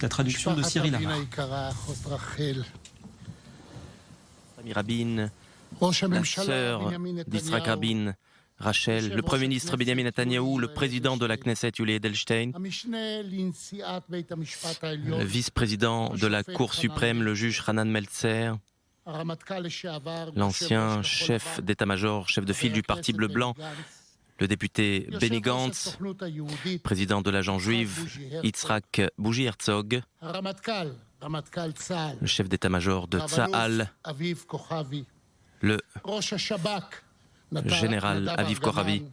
La traduction de Cyril Amar. Famille Rabin, la sœur d'Yitzhak Rabin, Rachel, le Premier ministre Benjamin Netanyahou, le président de la Knesset Yuli Edelstein, le vice-président de la Cour suprême, le juge Hanan Meltzer, l'ancien chef d'état-major, chef de file du Parti bleu-blanc, le député Benny Gantz, président de l'agent juive Yitzhak Bougie Herzog, le chef d'état-major de Tsahal, le général Aviv Kochavi,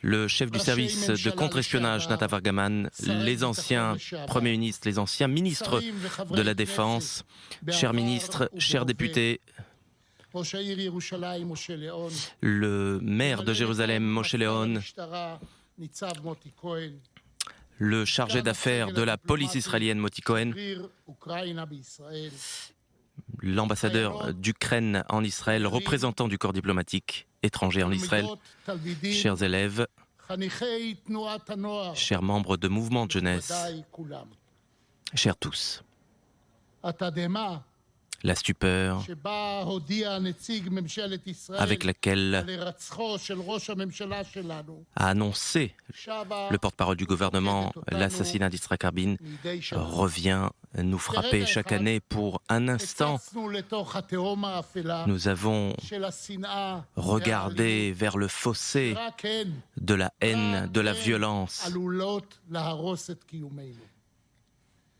le chef du service de contre-espionnage Nadav Argaman, les anciens premiers ministres, les anciens ministres de la Défense, chers ministres, chers députés, le maire de Jérusalem, Moshe Leon, le chargé d'affaires de la police israélienne, Moti Cohen, l'ambassadeur d'Ukraine en Israël, représentant du corps diplomatique étranger en Israël, chers élèves, chers membres de mouvements de jeunesse, chers tous. La stupeur avec laquelle a annoncé le porte-parole du gouvernement l'assassinat d'Yitzhak Rabin revient nous frapper chaque année pour un instant. Nous avons regardé vers le fossé de la haine, de la violence,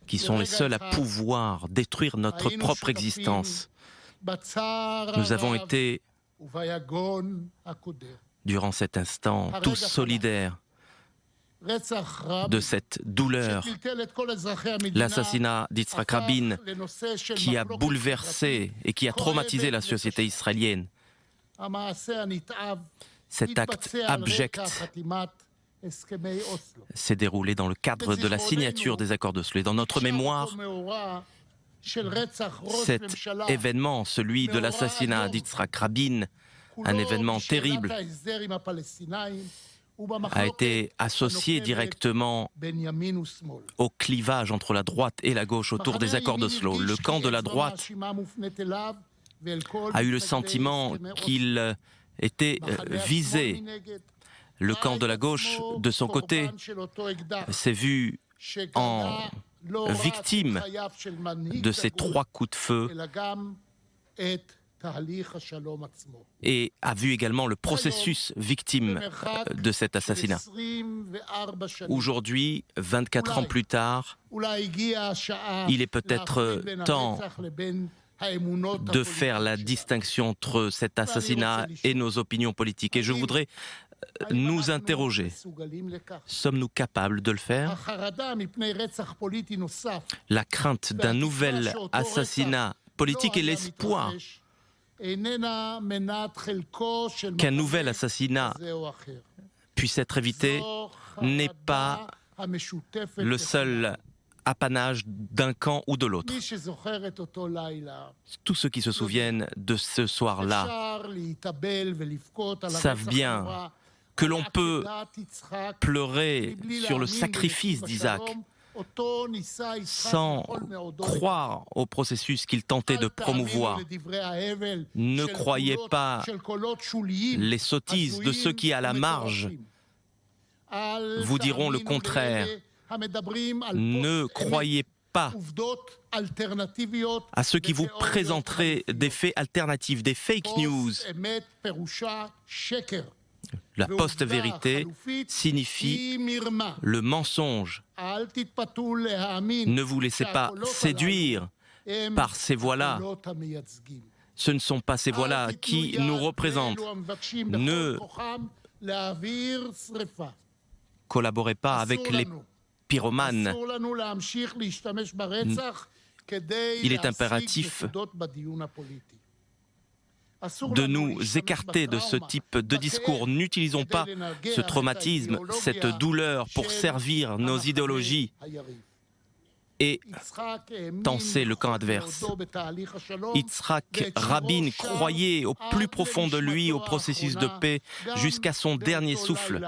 qui sont les seuls à pouvoir détruire notre propre existence. Nous avons été, durant cet instant, tous solidaires de cette douleur. L'assassinat d'Yitzhak Rabin qui a bouleversé et qui a traumatisé la société israélienne. Cet acte abject s'est déroulé dans le cadre de la signature des accords d'Oslo. Et dans notre mémoire, cet événement, celui de l'assassinat d'Yitzhak Rabin, un événement terrible, a été associé directement au clivage entre la droite et la gauche autour des accords d'Oslo. Le camp de la droite a eu le sentiment qu'il était visé. Le camp de la gauche, de son côté, s'est vu en victime de ces 3 coups de feu et a vu également le processus victime de cet assassinat. Aujourd'hui, 24 ans plus tard, il est peut-être temps de faire la distinction entre cet assassinat et nos opinions politiques. Et je voudrais nous interroger. Sommes-nous capables de le faire? La crainte d'un nouvel assassinat politique et l'espoir qu'un nouvel assassinat puisse être évité n'est pas le seul apanage d'un camp ou de l'autre. Tous ceux qui se souviennent de ce soir-là savent bien que l'on peut pleurer sur le sacrifice d'Isaac sans croire au processus qu'il tentait de promouvoir. Ne croyez pas les sottises de ceux qui, à la marge, vous diront le contraire. Ne croyez pas à ceux qui vous présenteraient des faits alternatifs, des fake news. La post-vérité signifie le mensonge. Ne vous laissez pas séduire par ces voix-là. Ce ne sont pas ces voix-là qui nous représentent. Ne collaborez pas avec les pyromanes. Il est impératif de nous écarter de ce type de discours. N'utilisons pas ce traumatisme, cette douleur pour servir nos idéologies et tenser le camp adverse. Yitzhak Rabin croyait au plus profond de lui au processus de paix jusqu'à son dernier souffle.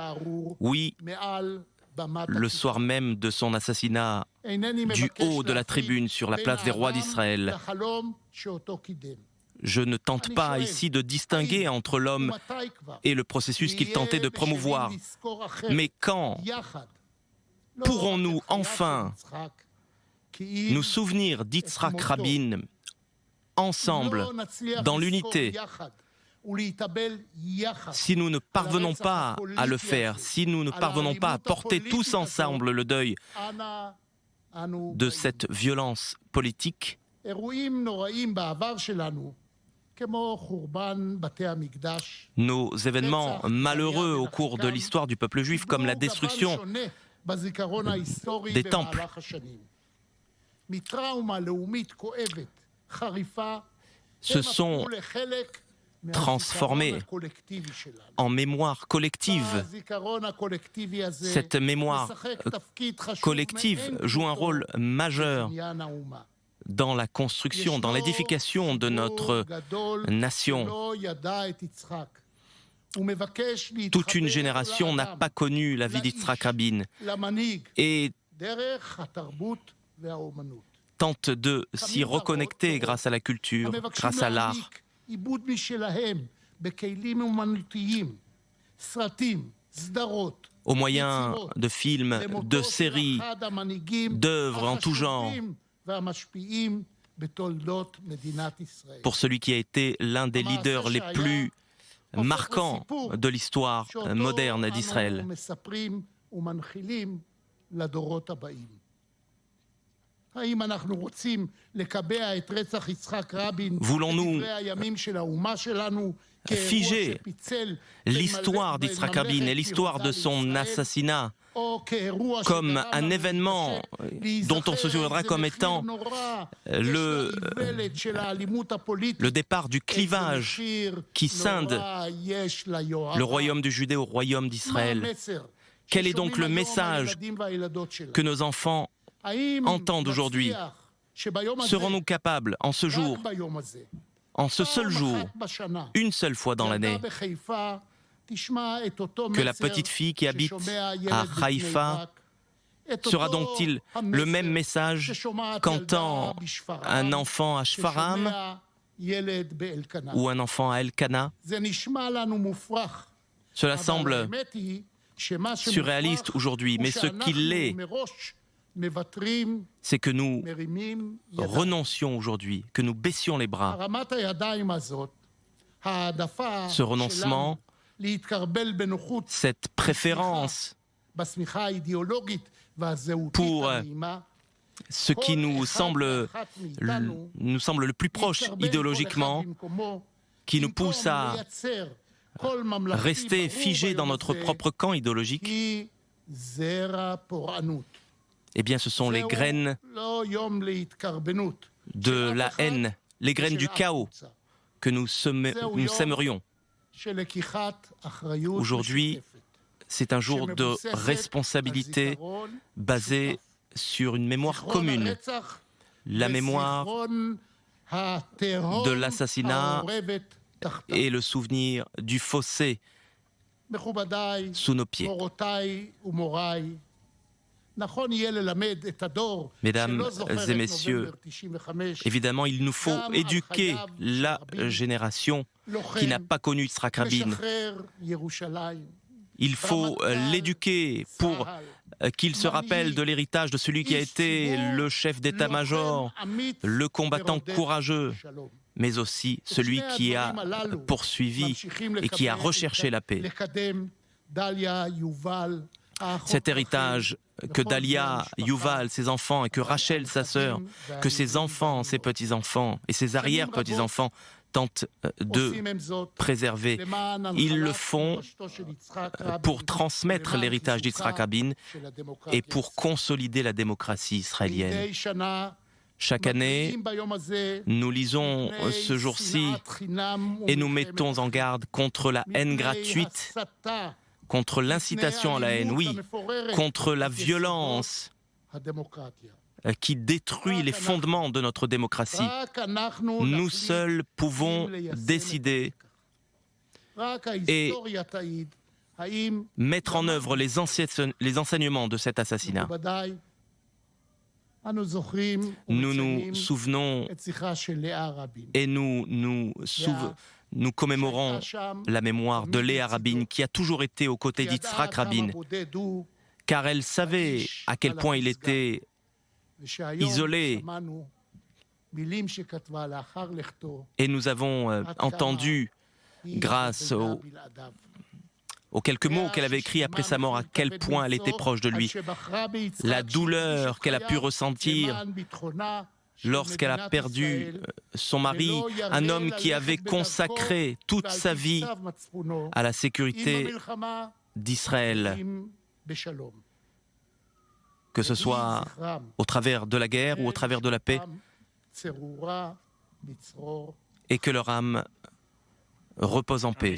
Oui, le soir même de son assassinat, du haut de la tribune sur la place des rois d'Israël. Je ne tente pas ici de distinguer entre l'homme et le processus qu'il tentait de promouvoir. Mais quand pourrons-nous enfin nous souvenir d'Yitzhak Rabin ensemble, dans l'unité, si nous ne parvenons pas à le faire, si nous ne parvenons pas à porter tous ensemble le deuil de cette violence politique, nos événements malheureux au cours de l'histoire du peuple juif, comme la destruction des temples, se sont transformés en mémoire collective. Cette mémoire collective joue un rôle majeur dans la construction, dans l'édification de notre nation. Toute une génération n'a pas connu la vie d'Yitzhak Rabin et tente de s'y reconnecter grâce à la culture, grâce à l'art. Au moyen de films, de séries, d'œuvres en tout genre, pour celui qui a été l'un des leaders les plus marquants de l'histoire moderne d'Israël. Voulons-nous figer l'histoire d'Yitzhak Rabin et l'histoire de son assassinat comme un événement dont on se souviendra comme étant le départ du clivage qui scinde le royaume de Judée au royaume d'Israël? Quel est donc le message que nos enfants entendent aujourd'hui? Serons-nous capables, en ce jour, en ce seul jour, une seule fois dans l'année, que la petite fille qui habite à Haïfa sera donc-il le même message qu'entend un enfant à Shfaram ou un enfant à Elkana? Cela semble surréaliste aujourd'hui, mais ce qu'il est, c'est que nous renoncions aujourd'hui, que nous baissions les bras. Ce renoncement, cette préférence pour ce qui nous semble le plus proche idéologiquement, qui nous pousse à rester figés dans notre propre camp idéologique, eh bien ce sont les graines de la haine, les graines du chaos que nous sèmerions. Aujourd'hui, c'est un jour de responsabilité basé sur une mémoire commune, la mémoire de l'assassinat et le souvenir du fossé sous nos pieds. Mesdames et messieurs, évidemment, il nous faut éduquer la génération qui n'a pas connu Yitzhak Rabin. Il faut l'éduquer pour qu'il se rappelle de l'héritage de celui qui a été le chef d'état-major, le combattant courageux, mais aussi celui qui a poursuivi et qui a recherché la paix. Cet héritage que Dalia, Yuval, ses enfants, et que Rachel, sa sœur, que ses enfants, ses petits-enfants et ses arrière-petits-enfants tentent de préserver. Ils le font pour transmettre l'héritage d'Yitzhak Rabin et pour consolider la démocratie israélienne. Chaque année, nous lisons ce jour-ci et nous mettons en garde contre la haine gratuite, contre l'incitation à la haine, oui, contre la violence qui détruit les fondements de notre démocratie. Nous seuls pouvons décider et mettre en œuvre les enseignements de cet assassinat. Nous nous souvenons et nous commémorons la mémoire de Léa Rabin, qui a toujours été aux côtés d'Yitzhak Rabin, car elle savait à quel point il était isolé. Et nous avons entendu, grâce aux quelques mots qu'elle avait écrits après sa mort, à quel point elle était proche de lui. La douleur qu'elle a pu ressentir lorsqu'elle a perdu son mari, un homme qui avait consacré toute sa vie à la sécurité d'Israël, que ce soit au travers de la guerre ou au travers de la paix, et que leur âme repose en paix.